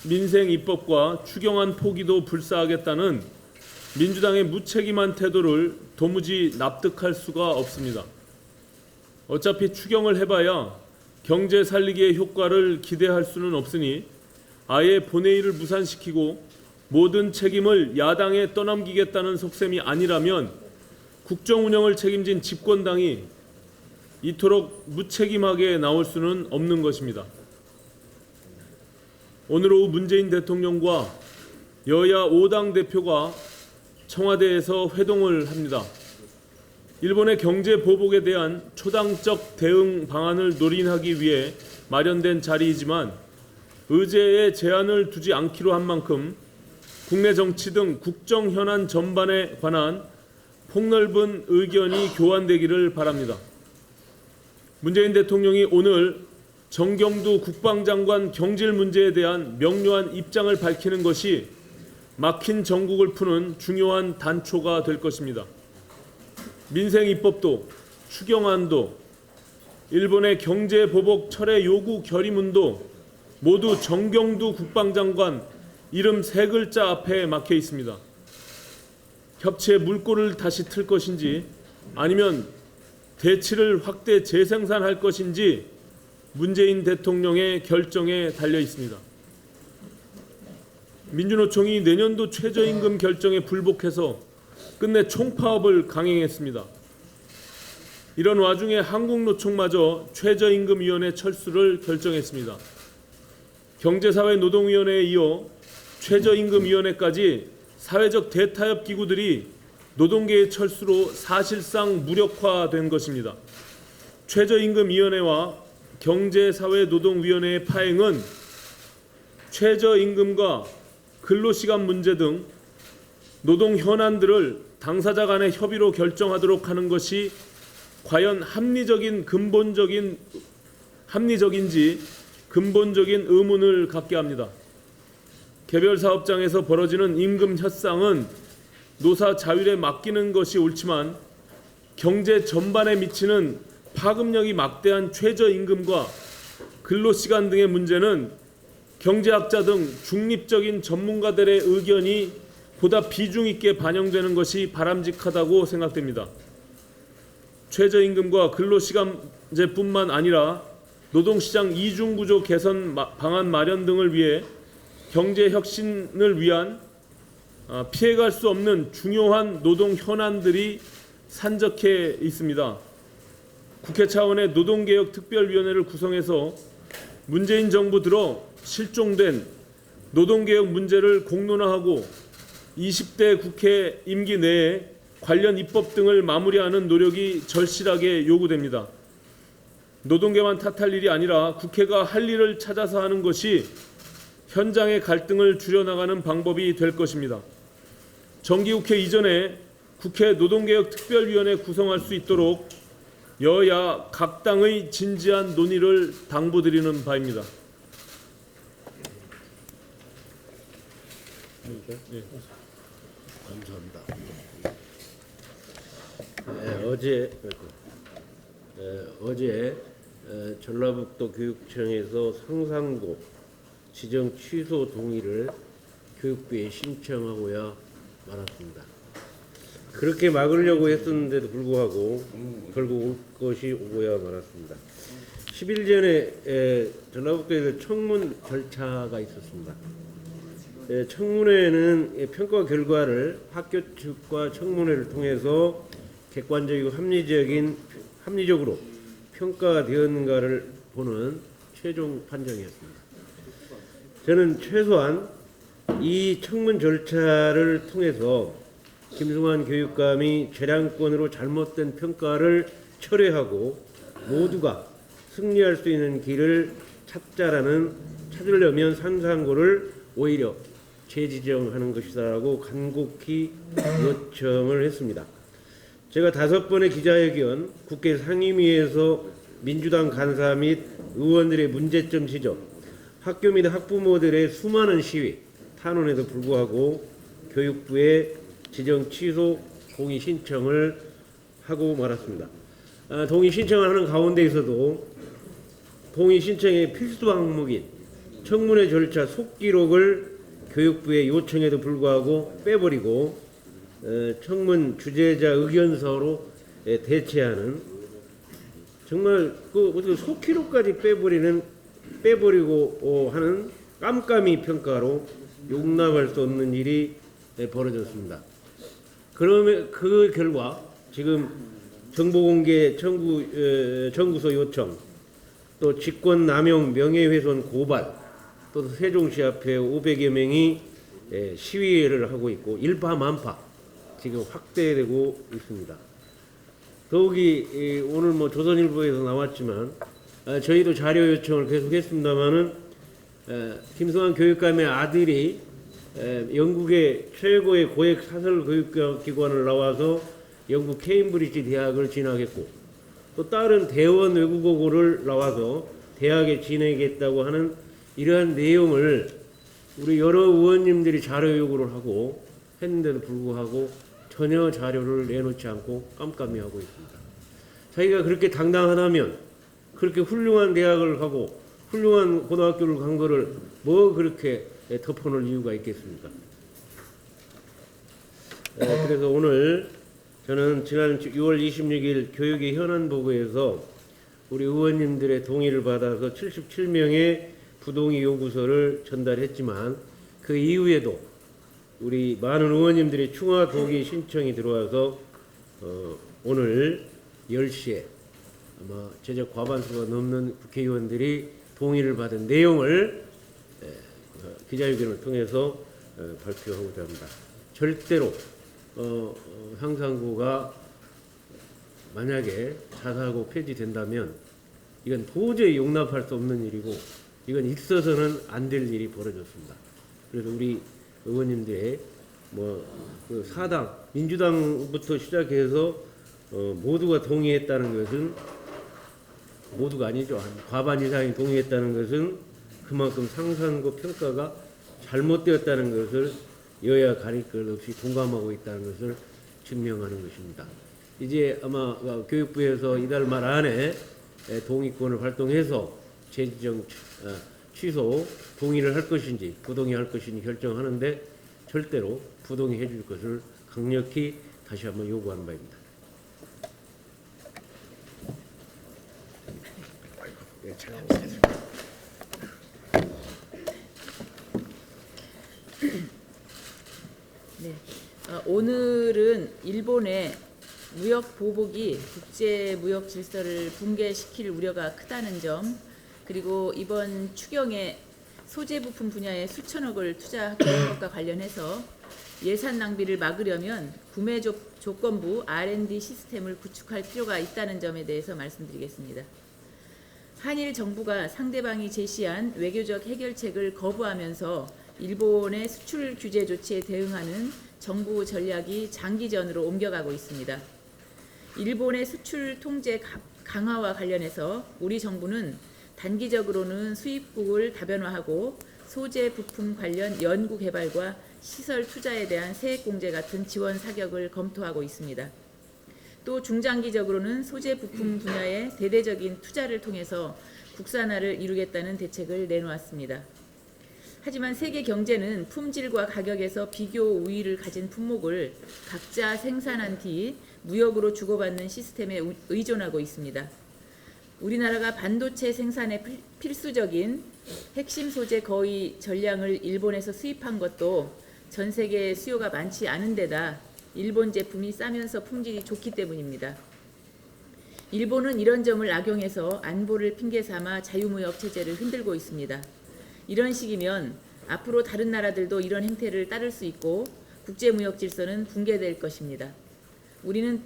민생 입법과 추경안 포기도 불사하겠다는 민주당의 무책임한 태도를 도무지 납득할 수가 없습니다. 어차피 추경을 해봐야 경제 살리기의 효과를 기대할 수는 없으니 아예 본회의를 무산시키고 모든 책임을 야당에 떠넘기겠다는 속셈이 아니라면 국정 운영을 책임진 집권당이 이토록 무책임하게 나올 수는 없는 것입니다. 오늘 오후 문재인 대통령과 여야 5당 대표가 청와대에서 회동을 합니다. 일본의 경제 보복에 대한 초당적 대응 방안을 논의하기 위해 마련된 자리이지만 의제에 제한을 두지 않기로 한 만큼 국내 정치 등 국정 현안 전반에 관한 폭넓은 의견이 교환되기를 바랍니다. 문재인 대통령이 오늘 정경두 국방장관 경질 문제에 대한 명료한 입장을 밝히는 것이 막힌 정국을 푸는 중요한 단초가 될 것입니다. 민생 입법도, 추경안도, 일본의 경제 보복 철회 요구 결의문도 모두 정경두 국방장관 이름 세 글자 앞에 막혀 있습니다. 협치의 물꼬를 다시 틀 것인지 아니면 대치를 확대 재생산할 것인지 문재인 대통령의 결정에 달려 있습니다. 민주노총이 내년도 최저임금 결정에 불복해서 끝내 총파업을 강행했습니다. 이런 와중에 한국노총마저 최저임금위원회 철수를 결정했습니다. 경제사회노동위원회에 이어 최저임금위원회까지 사회적 대타협 기구들이 노동계의 철수로 사실상 무력화된 것입니다. 최저임금위원회와 경제사회노동위원회의 파행은 최저임금과 근로시간 문제 등 노동 현안들을 당사자 간의 협의로 결정하도록 하는 것이 과연 합리적인지 근본적인 의문을 갖게 합니다. 개별 사업장에서 벌어지는 임금 협상은 노사 자율에 맡기는 것이 옳지만 경제 전반에 미치는 파급력이 막대한 최저임금과 근로시간 등의 문제는 경제학자 등 중립적인 전문가들의 의견이 보다 비중 있게 반영되는 것이 바람직하다고 생각됩니다. 최저임금과 근로시간 문제뿐만 아니라 노동시장 이중구조 개선 방안 마련 등을 위해 경제 혁신을 위한 피해갈 수 없는 중요한 노동 현안들이 산적해 있습니다. 국회 차원의 노동개혁특별위원회를 구성해서 문재인 정부 들어 실종된 노동개혁 문제를 공론화하고 20대 국회 임기 내에 관련 입법 등을 마무리하는 노력이 절실하게 요구됩니다. 노동계만 탓할 일이 아니라 국회가 할 일을 찾아서 하는 것이 현장의 갈등을 줄여나가는 방법이 될 것입니다. 정기국회 이전에 국회 노동개혁특별위원회 구성할 수 있도록 여야 각 당의 진지한 논의를 당부드리는 바입니다. 네. 감사합니다. 어제 전라북도 교육청에서 상상고 지정 취소 동의를 교육부에 신청하고야 말았습니다. 그렇게 막으려고 했었는데도 불구하고 결국 올 것이 오고야 말았습니다. 10일 전에 전라북도에서 청문 절차가 있었습니다. 청문회는 평가 결과를 학교 측과 청문회를 통해서 객관적이고 합리적으로 평가되었는가를 보는 최종 판정이었습니다. 저는 최소한 이 청문 절차를 통해서 김승환 교육감이 재량권으로 잘못된 평가를 철회하고 모두가 승리할 수 있는 길을 찾으려면 상상고를 오히려 재지정하는 것이다라고 간곡히 요청을 했습니다. 제가 5번의 기자회견, 국회 상임위에서 민주당 간사 및 의원들의 문제점 지적, 학교 및 학부모들의 수많은 시위, 탄원에도 불구하고 교육부에 지정 취소 동의 신청을 하고 말았습니다. 동의 신청을 하는 가운데에서도 동의 신청의 필수 항목인 청문회 절차 속기록을 교육부의 요청에도 불구하고 빼버리고 청문 주재자 의견서로 대체하는, 정말 그 어떻게 속기록까지 빼버리고 하는 깜깜이 평가로 용납할 수 없는 일이 벌어졌습니다. 그러면 그 결과 지금 정보공개 청구서 요청, 또 직권남용 명예훼손 고발, 또 세종시 앞에 500여 명이 시위를 하고 있고 일파만파 지금 확대되고 있습니다. 더욱이 오늘 뭐 조선일보에서 나왔지만 저희도 자료 요청을 계속했습니다마는 김성한 교육감의 아들이 영국의 최고의 고액 사설 교육기관을 나와서 영국 케임브리지 대학을 진학했고, 또 다른 대원 외국어고를 나와서 대학에 진학했다고 하는 이러한 내용을 우리 여러 의원님들이 자료 요구를 하고 했는데도 불구하고 전혀 자료를 내놓지 않고 깜깜이 하고 있습니다. 자기가 그렇게 당당하다면, 그렇게 훌륭한 대학을 가고 훌륭한 고등학교를 간 거를 뭐 그렇게 덮어놓을 이유가 있겠습니까? 그래서 오늘 저는 지난 6월 26일 교육의 현안 보고에서 우리 의원님들의 동의를 받아서 77명의 부동의 요구서를 전달했지만, 그 이후에도 우리 많은 의원님들이 충하 동의 신청이 들어와서 오늘 10시에 아마 제적 과반수가 넘는 국회의원들이 동의를 받은 내용을 기자회견을 통해서 발표하고자 합니다. 절대로 향상고가 만약에 자사고 폐지된다면 이건 도저히 용납할 수 없는 일이고, 이건 있어서는 안 될 일이 벌어졌습니다. 그래서 우리 의원님들의 그 사당 민주당부터 시작해서 모두가 동의했다는 것은, 모두가 아니죠, 한 과반 이상이 동의했다는 것은 그만큼 상상고 평가가 잘못되었다는 것을 여야 가릴 것 없이 동감하고 있다는 것을 증명하는 것입니다. 이제 아마 교육부에서 이달 말 안에 동의권을 활동해서 재지정 취소 동의를 할 것인지 부동의할 것인지 결정하는데 절대로 부동의해 줄 것을 강력히 다시 한번 요구하는 바입니다. 네, 오늘은 일본의 무역 보복이 국제 무역 질서를 붕괴시킬 우려가 크다는 점, 그리고 이번 추경에 소재 부품 분야에 수천억을 투자할 것과 관련해서 예산 낭비를 막으려면 구매 조건부 R&D 시스템을 구축할 필요가 있다는 점에 대해서 말씀드리겠습니다. 한일 정부가 상대방이 제시한 외교적 해결책을 거부하면서 일본의 수출 규제 조치에 대응하는 정부 전략이 장기전으로 옮겨가고 있습니다. 일본의 수출 통제 강화와 관련해서 우리 정부는 단기적으로는 수입국을 다변화하고 소재 부품 관련 연구 개발과 시설 투자에 대한 세액 공제 같은 지원 사격을 검토하고 있습니다. 또 중장기적으로는 소재 부품 분야에 대대적인 투자를 통해서 국산화를 이루겠다는 대책을 내놓았습니다. 하지만 세계 경제는 품질과 가격에서 비교 우위를 가진 품목을 각자 생산한 뒤 무역으로 주고받는 시스템에 의존하고 있습니다. 우리나라가 반도체 생산에 필수적인 핵심 소재 거의 전량을 일본에서 수입한 것도 전 세계 수요가 많지 않은 데다 일본 제품이 싸면서 품질이 좋기 때문입니다. 일본은 이런 점을 악용해서 안보를 핑계 삼아 자유무역 체제를 흔들고 있습니다. 이런 식이면 앞으로 다른 나라들도 이런 행태를 따를 수 있고 국제무역 질서는 붕괴될 것입니다. 우리는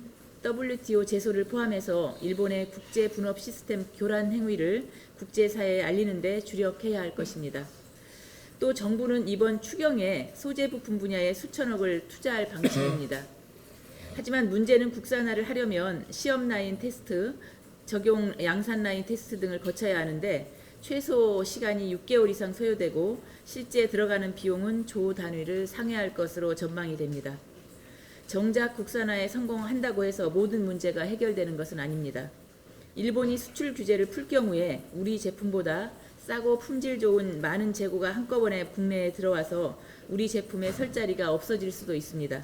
WTO 제소를 포함해서 일본의 국제 분업 시스템 교란 행위를 국제사회에 알리는 데 주력해야 할 것입니다. 또 정부는 이번 추경에 소재 부품 분야에 수천억을 투자할 방침입니다. 하지만 문제는 국산화를 하려면 시험 라인 테스트, 적용 양산 라인 테스트 등을 거쳐야 하는데 최소 시간이 6개월 이상 소요되고 실제 들어가는 비용은 조 단위를 상회할 것으로 전망이 됩니다. 정작 국산화에 성공한다고 해서 모든 문제가 해결되는 것은 아닙니다. 일본이 수출 규제를 풀 경우에 우리 제품보다 싸고 품질 좋은 많은 재고가 한꺼번에 국내에 들어와서 우리 제품의 설 자리가 없어질 수도 있습니다.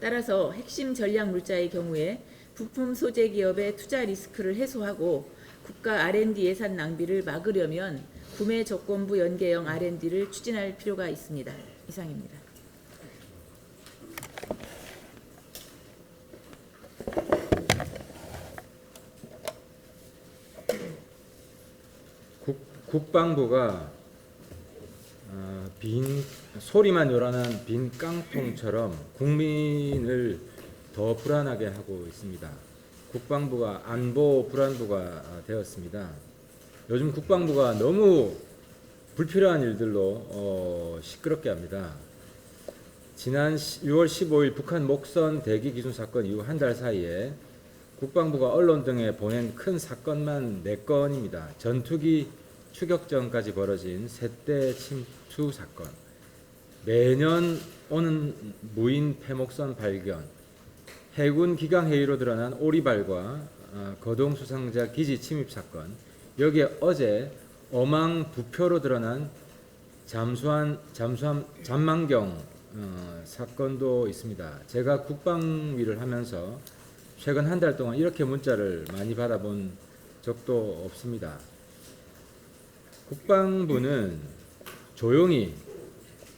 따라서 핵심 전략 물자의 경우에 부품 소재 기업의 투자 리스크를 해소하고 국가 R&D 예산 낭비를 막으려면 구매 조건부 연계형 R&D를 추진할 필요가 있습니다. 이상입니다. 국방부가 빈 소리만 요란한 빈 깡통처럼 국민을 더 불안하게 하고 있습니다. 국방부가 안보 불안부가 되었습니다. 요즘 국방부가 너무 불필요한 일들로 시끄럽게 합니다. 지난 6월 15일 북한 목선 대기 기준 사건 이후 한 달 사이에 국방부가 언론 등에 보낸 큰 사건만 4건입니다. 전투기 추격전까지 벌어진 세대 침투 사건, 매년 오는 무인 폐목선 발견, 해군 기강회의로 드러난 오리발과 거동 수상자 기지 침입 사건, 여기에 어제 어망 부표로 드러난 잠망경 사건도 있습니다. 제가 국방위를 하면서 최근 한 달 동안 이렇게 문자를 많이 받아본 적도 없습니다. 국방부는 조용히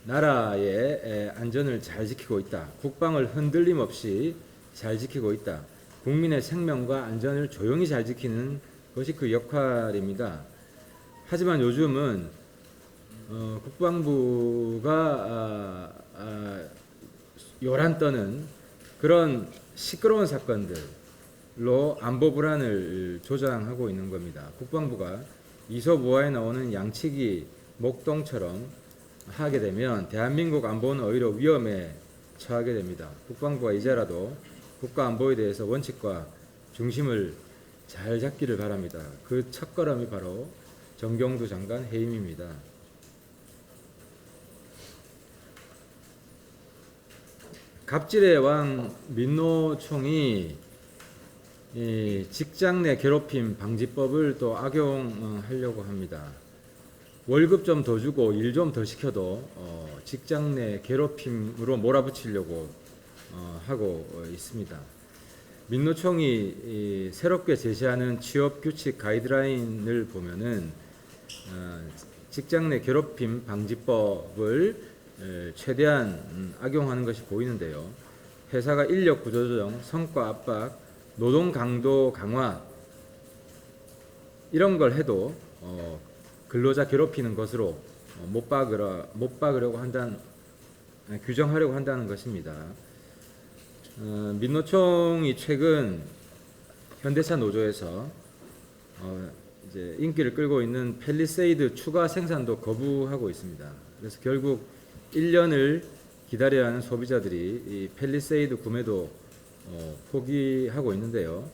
나라의 안전을 잘 지키고 있다. 국방을 흔들림 없이 잘 지키고 있다. 국민의 생명과 안전을 조용히 잘 지키는 것이 그 역할입니다. 하지만 요즘은 국방부가 요란 떠는 그런 시끄러운 사건들로 안보 불안을 조장하고 있는 겁니다. 국방부가 이솝우화에 나오는 양치기 목동처럼 하게 되면 대한민국 안보는 오히려 위험에 처하게 됩니다. 국방부가 이제라도 국가 안보에 대해서 원칙과 중심을 잘 잡기를 바랍니다. 그 첫걸음이 바로 정경두 장관 해임입니다. 갑질의 왕 민노총이 직장 내 괴롭힘 방지법을 또 악용하려고 합니다. 월급 좀 더 주고 일 좀 더 시켜도 직장 내 괴롭힘으로 몰아붙이려고 하고 있습니다. 민노총이 새롭게 제시하는 취업 규칙 가이드라인을 보면은 직장 내 괴롭힘 방지법을 최대한 악용하는 것이 보이는데요. 회사가 인력 구조 조정, 성과 압박, 노동 강도 강화 이런 걸 해도 근로자 괴롭히는 것으로 못 박으려고 한다는 규정하려고 한다는 것입니다. 민노총이 최근 현대차 노조에서 이제 인기를 끌고 있는 펠리세이드 추가 생산도 거부하고 있습니다. 그래서 결국 1년을 기다려야 하는 소비자들이 이 펠리세이드 구매도 포기하고 있는데요.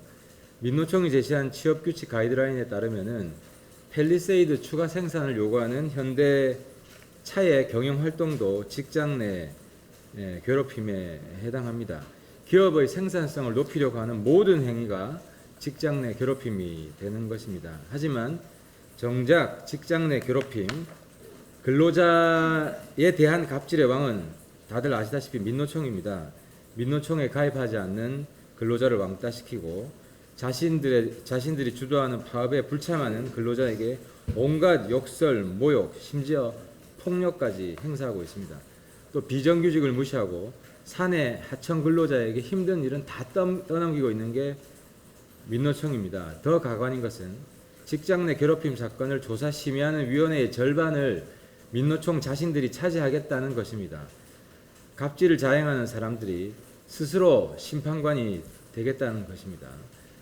민노총이 제시한 취업규칙 가이드라인에 따르면은 펠리세이드 추가 생산을 요구하는 현대차의 경영 활동도 직장 내 괴롭힘에 해당합니다. 기업의 생산성을 높이려고 하는 모든 행위가 직장 내 괴롭힘이 되는 것입니다. 하지만 정작 직장 내 괴롭힘, 근로자에 대한 갑질의 왕은 다들 아시다시피 민노총입니다. 민노총에 가입하지 않는 근로자를 왕따시키고 자신들이 주도하는 파업에 불참하는 근로자에게 온갖 욕설, 모욕, 심지어 폭력까지 행사하고 있습니다. 또 비정규직을 무시하고 사내 하청 근로자에게 힘든 일은 다 떠넘기고 있는 게 민노총입니다. 더 가관인 것은 직장 내 괴롭힘 사건을 조사 심의하는 위원회의 절반을 민노총 자신들이 차지하겠다는 것입니다. 갑질을 자행하는 사람들이 스스로 심판관이 되겠다는 것입니다.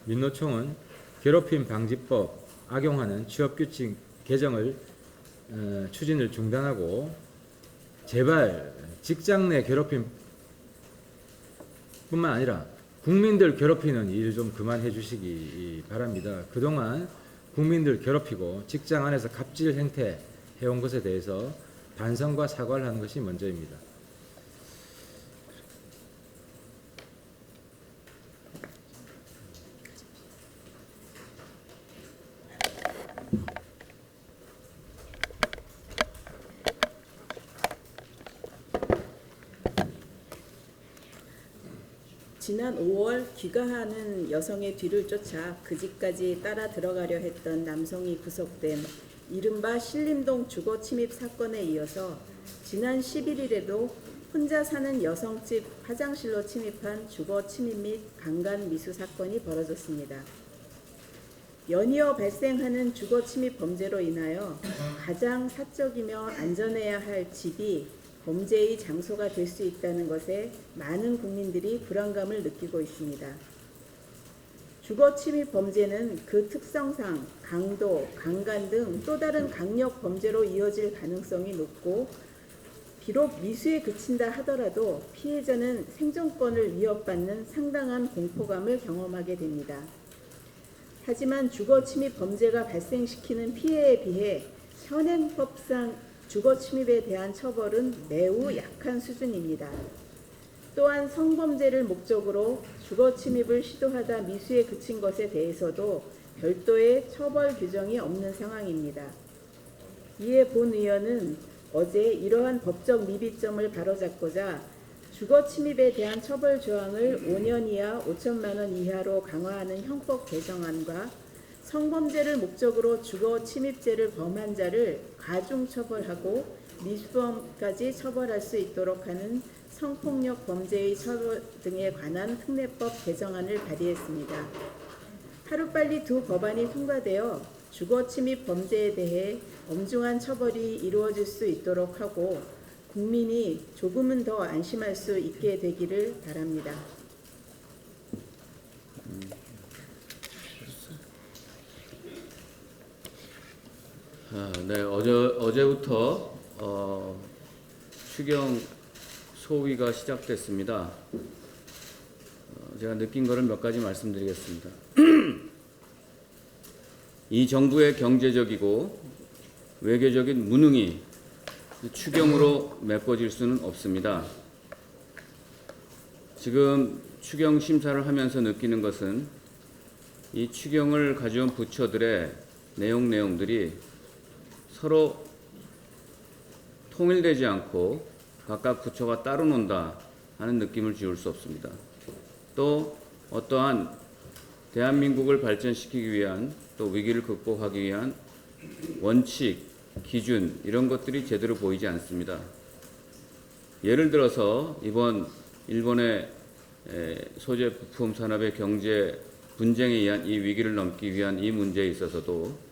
민노총은 괴롭힘 방지법 악용하는 취업규칙 개정을 추진을 중단하고 제발 직장 내 괴롭힘 뿐만 아니라 국민들 괴롭히는 일 좀 그만해 주시기 바랍니다. 그동안 국민들 괴롭히고 직장 안에서 갑질 행태 해온 것에 대해서 반성과 사과를 하는 것이 먼저입니다. 지난 5월 귀가하는 여성의 뒤를 쫓아 그 집까지 따라 들어가려 했던 남성이 구속된 이른바 신림동 주거 침입 사건에 이어서 지난 11일에도 혼자 사는 여성집 화장실로 침입한 주거 침입 및 강간 미수 사건이 벌어졌습니다. 연이어 발생하는 주거 침입 범죄로 인하여 가장 사적이며 안전해야 할 집이 범죄의 장소가 될 수 있다는 것에 많은 국민들이 불안감을 느끼고 있습니다. 주거 침입 범죄는 그 특성상 강도, 강간 등 또 다른 강력 범죄로 이어질 가능성이 높고 비록 미수에 그친다 하더라도 피해자는 생존권을 위협받는 상당한 공포감을 경험하게 됩니다. 하지만 주거 침입 범죄가 발생시키는 피해에 비해 현행법상 주거 침입에 대한 처벌은 매우 약한 수준입니다. 또한 성범죄를 목적으로 주거 침입을 시도하다 미수에 그친 것에 대해서도 별도의 처벌 규정이 없는 상황입니다. 이에 본 의원은 어제 이러한 법적 미비점을 바로잡고자 주거 침입에 대한 처벌 조항을 5년 이하 5천만 원 이하로 강화하는 형법 개정안과 성범죄를 목적으로 주거 침입죄를 범한 자를 가중 처벌하고 미수범까지 처벌할 수 있도록 하는 성폭력 범죄의 처벌 등에 관한 특례법 개정안을 발의했습니다. 하루빨리 두 법안이 통과되어 주거 침입 범죄에 대해 엄중한 처벌이 이루어질 수 있도록 하고 국민이 조금은 더 안심할 수 있게 되기를 바랍니다. 네, 어제부터 추경 소위가 시작됐습니다. 제가 느낀 것을 몇 가지 말씀드리겠습니다. 이 정부의 경제적이고 외교적인 무능이 추경으로 메꿔질 수는 없습니다. 지금 추경 심사를 하면서 느끼는 것은 이 추경을 가져온 부처들의 내용들이 서로 통일되지 않고 각각 부처가 따로 논다 하는 느낌을 지울 수 없습니다. 또 어떠한 대한민국을 발전시키기 위한 또 위기를 극복하기 위한 원칙, 기준 이런 것들이 제대로 보이지 않습니다. 예를 들어서 이번 일본의 소재 부품 산업의 경제 분쟁에 의한 이 위기를 넘기 위한 이 문제에 있어서도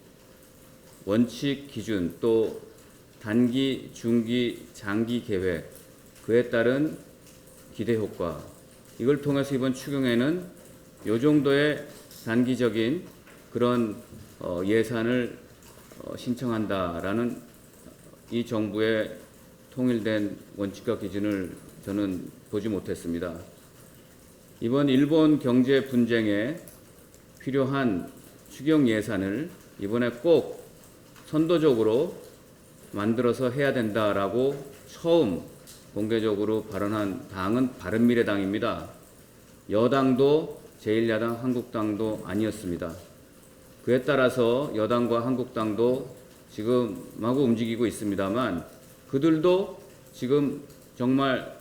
원칙, 기준 또 단기, 중기, 장기 계획 그에 따른 기대 효과 이걸 통해서 이번 추경에는 이 정도의 단기적인 그런 예산을 신청한다라는 이 정부의 통일된 원칙과 기준을 저는 보지 못했습니다. 이번 일본 경제 분쟁에 필요한 추경 예산을 이번에 꼭 선도적으로 만들어서 해야 된다라고 처음 공개적으로 발언한 당은 바른미래당입니다. 여당도 제1야당 한국당도 아니었습니다. 그에 따라서 여당과 한국당도 지금 마구 움직이고 있습니다만 그들도 지금 정말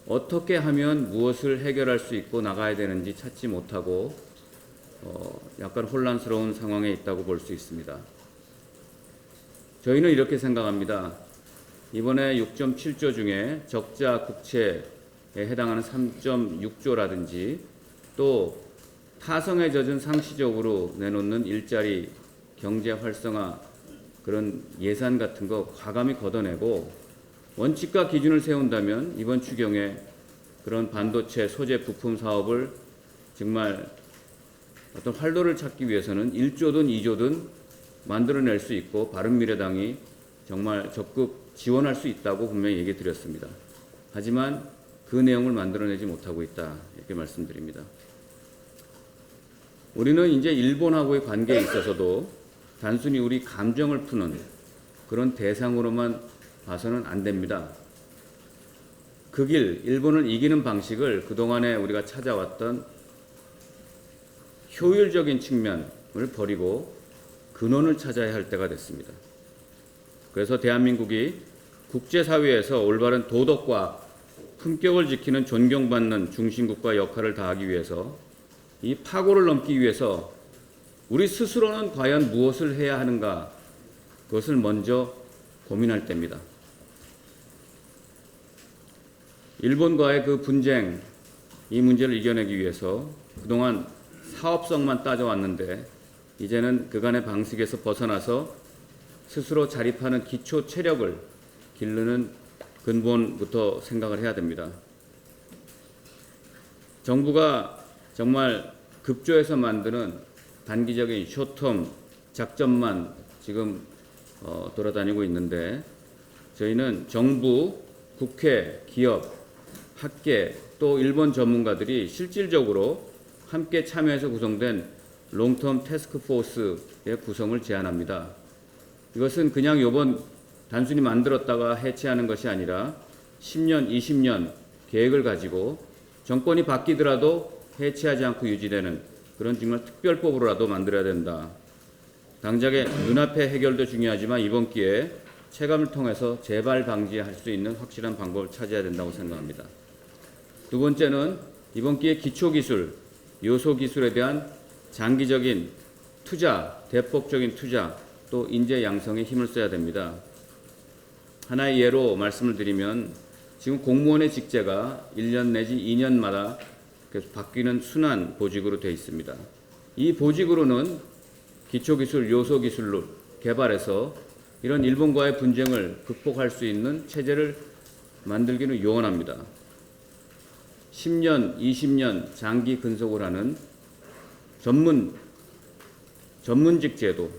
어떻게 하면 무엇을 해결할 수 있고 나가야 되는지 찾지 못하고 약간 혼란스러운 상황에 있다고 볼 수 있습니다. 저희는 이렇게 생각합니다. 이번에 6.7조 중에 적자 국채에 해당하는 3.6조라든지 또 타성에 젖은 상시적으로 내놓는 일자리 경제 활성화 그런 예산 같은 거 과감히 걷어내고 원칙과 기준을 세운다면 이번 추경에 그런 반도체 소재 부품 사업을 정말 어떤 활로를 찾기 위해서는 1조든 2조든 만들어낼 수 있고 바른미래당이 정말 적극 지원할 수 있다고 분명히 얘기 드렸습니다. 하지만 그 내용을 만들어내지 못하고 있다 이렇게 말씀드립니다. 우리는 이제 일본하고의 관계에 있어서도 단순히 우리 감정을 푸는 그런 대상으로만 봐서는 안 됩니다. 그 길, 일본을 이기는 방식을 그동안에 우리가 찾아왔던 효율적인 측면을 버리고 근원을 찾아야 할 때가 됐습니다. 그래서 대한민국이 국제사회에서 올바른 도덕과 품격을 지키는 존경받는 중심국가 역할을 다하기 위해서 이 파고를 넘기 위해서 우리 스스로는 과연 무엇을 해야 하는가, 그것을 먼저 고민할 때입니다. 일본과의 그 분쟁, 이 문제를 이겨내기 위해서 그동안 사업성만 따져왔는데 이제는 그간의 방식에서 벗어나서 스스로 자립하는 기초 체력을 기르는 근본부터 생각을 해야 됩니다. 정부가 정말 급조해서 만드는 단기적인 쇼텀 작전만 지금 돌아다니고 있는데, 저희는 정부, 국회, 기업, 학계 또 일본 전문가들이 실질적으로 함께 참여해서 구성된 롱텀 태스크포스의 구성을 제안합니다. 이것은 그냥 요번 단순히 만들었다가 해체하는 것이 아니라 10년, 20년 계획을 가지고 정권이 바뀌더라도 해체하지 않고 유지되는 그런 정말 특별법으로라도 만들어야 된다. 당장의 눈앞의 해결도 중요하지만 이번 기회에 체감을 통해서 재발 방지할 수 있는 확실한 방법을 찾아야 된다고 생각합니다. 두 번째는 이번 기회에 기초기술, 요소기술에 대한 장기적인 투자, 대폭적인 투자, 또 인재 양성에 힘을 써야 됩니다. 하나의 예로 말씀을 드리면 지금 공무원의 직제가 1년 내지 2년마다 계속 바뀌는 순환 보직으로 되어 있습니다. 이 보직으로는 기초기술, 요소기술로 개발해서 이런 일본과의 분쟁을 극복할 수 있는 체제를 만들기는 요원합니다. 10년, 20년 장기 근속을 하는 전문직 제도,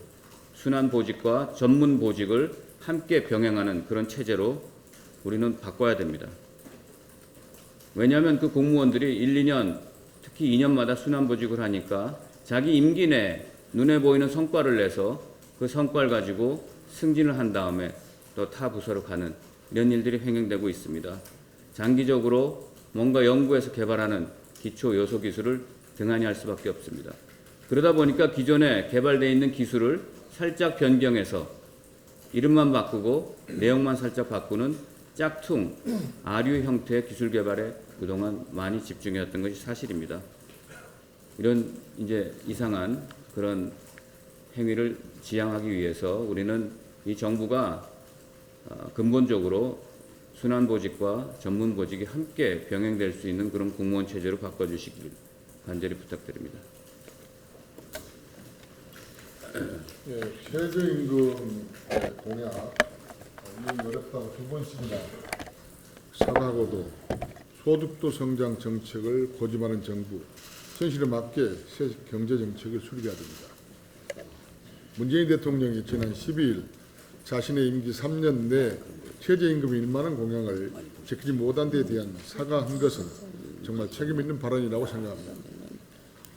순환 보직과 전문 보직을 함께 병행하는 그런 체제로 우리는 바꿔야 됩니다. 왜냐하면 그 공무원들이 1, 2년, 특히 2년마다 순환 보직을 하니까 자기 임기 내 눈에 보이는 성과를 내서 그 성과를 가지고 승진을 한 다음에 또 타 부서로 가는 이런 일들이 횡행되고 있습니다. 장기적으로 뭔가 연구해서 개발하는 기초 요소 기술을 등한히 할 수밖에 없습니다. 그러다 보니까 기존에 개발되어 있는 기술을 살짝 변경해서 이름만 바꾸고 내용만 살짝 바꾸는 짝퉁, 아류 형태의 기술 개발에 그동안 많이 집중해왔던 것이 사실입니다. 이런 이제 이상한 그런 행위를 지양하기 위해서 우리는 이 정부가 근본적으로 순환보직과 전문보직이 함께 병행될 수 있는 그런 공무원 체제로 바꿔주시길 간절히 부탁드립니다. 예, 최저임금 공약 이건 어렵다고 두 번씩이나 사과하고도 소득도 성장 정책을 고집하는 정부, 현실에 맞게 새 경제 정책을 수립해야 됩니다. 문재인 대통령이 지난 12일 자신의 임기 3년 내 최저임금 1만 원 공약을 지키지 못한 데에 대한 사과한 것은 정말 책임 있는 발언이라고 생각합니다.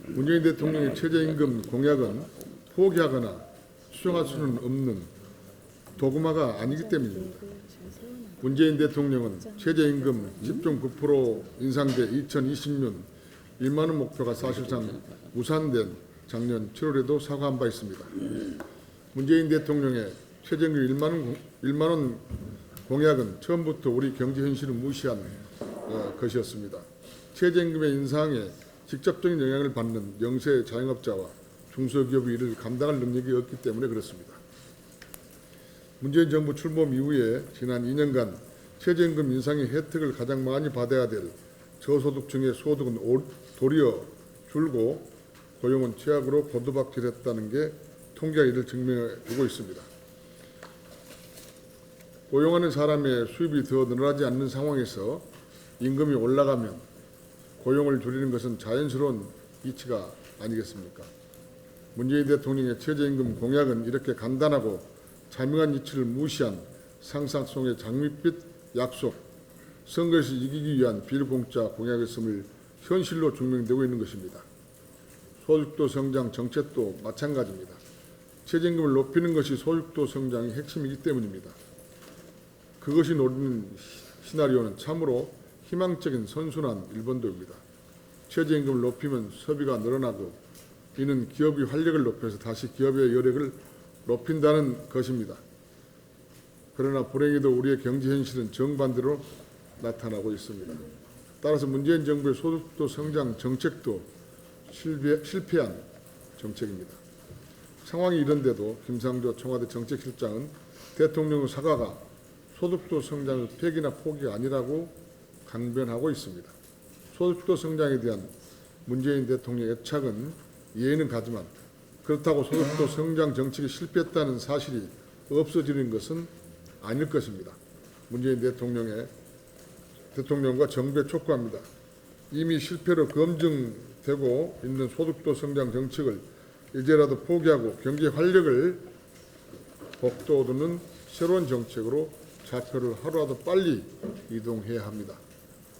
문재인 대통령의 최저임금 공약은 포기하거나 수정할 수는 없는 도구마가 아니기 때문입니다. 문재인 대통령은 최저임금 10.9% 인상돼 2020년 1만 원 목표가 사실상 무산된 작년 7월에도 사과한 바 있습니다. 문재인 대통령의 최저임금 1만 원 공약은 처음부터 우리 경제 현실을 무시한 것이었습니다. 최저임금의 인상에 직접적인 영향을 받는 영세 자영업자와 중소기업이 이를 감당할 능력이 없기 때문에 그렇습니다. 문재인 정부 출범 이후에 지난 2년간 최저임금 인상의 혜택을 가장 많이 받아야 될 저소득층의 소득은 도리어 줄고 고용은 최악으로 고두박질했다는 게 통계가 이를 증명해주고 있습니다. 고용하는 사람의 수입이 더 늘어나지 않는 상황에서 임금이 올라가면 고용을 줄이는 것은 자연스러운 이치가 아니겠습니까? 문재인 대통령의 최저임금 공약은 이렇게 간단하고 자명한 이치를 무시한 상상 속의 장밋빛 약속, 선거에서 이기기 위한 비공짜 공약이었음을 현실로 증명되고 있는 것입니다. 소득도 성장 정책도 마찬가지입니다. 최저임금을 높이는 것이 소득도 성장의 핵심이기 때문입니다. 그것이 노리는 시나리오는 참으로 희망적인 선순환 일본도입니다. 최저임금을 높이면 소비가 늘어나고 이는 기업의 활력을 높여서 다시 기업의 여력을 높인다는 것입니다. 그러나 불행히도 우리의 경제 현실은 정반대로 나타나고 있습니다. 따라서 문재인 정부의 소득도 성장 정책도 실패한 정책입니다. 상황이 이런데도 김상조 청와대 정책실장은 대통령의 사과가 소득도 성장의 폐기나 포기가 아니라고 강변하고 있습니다. 소득도 성장에 대한 문재인 대통령의 애착은 이해는 가지만 그렇다고 소득도 성장 정책이 실패했다는 사실이 없어지는 것은 아닐 것입니다. 문재인 대통령과 정부에 촉구합니다. 이미 실패로 검증되고 있는 소득도 성장 정책을 이제라도 포기하고 경제 활력을 북돋우는 새로운 정책으로 좌표를 하루라도 빨리 이동해야 합니다.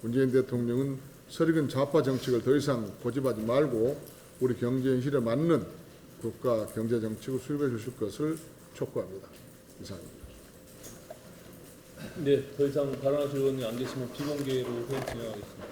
문재인 대통령은 설익은 좌파 정책을 더 이상 고집하지 말고 우리 경제 현실에 맞는 국가 경제 정책을 수립해 주실 것을 촉구합니다. 이상입니다. 네, 더 이상 발언하실 의원이 안 계시면 비공개로 회의 진행하겠습니다.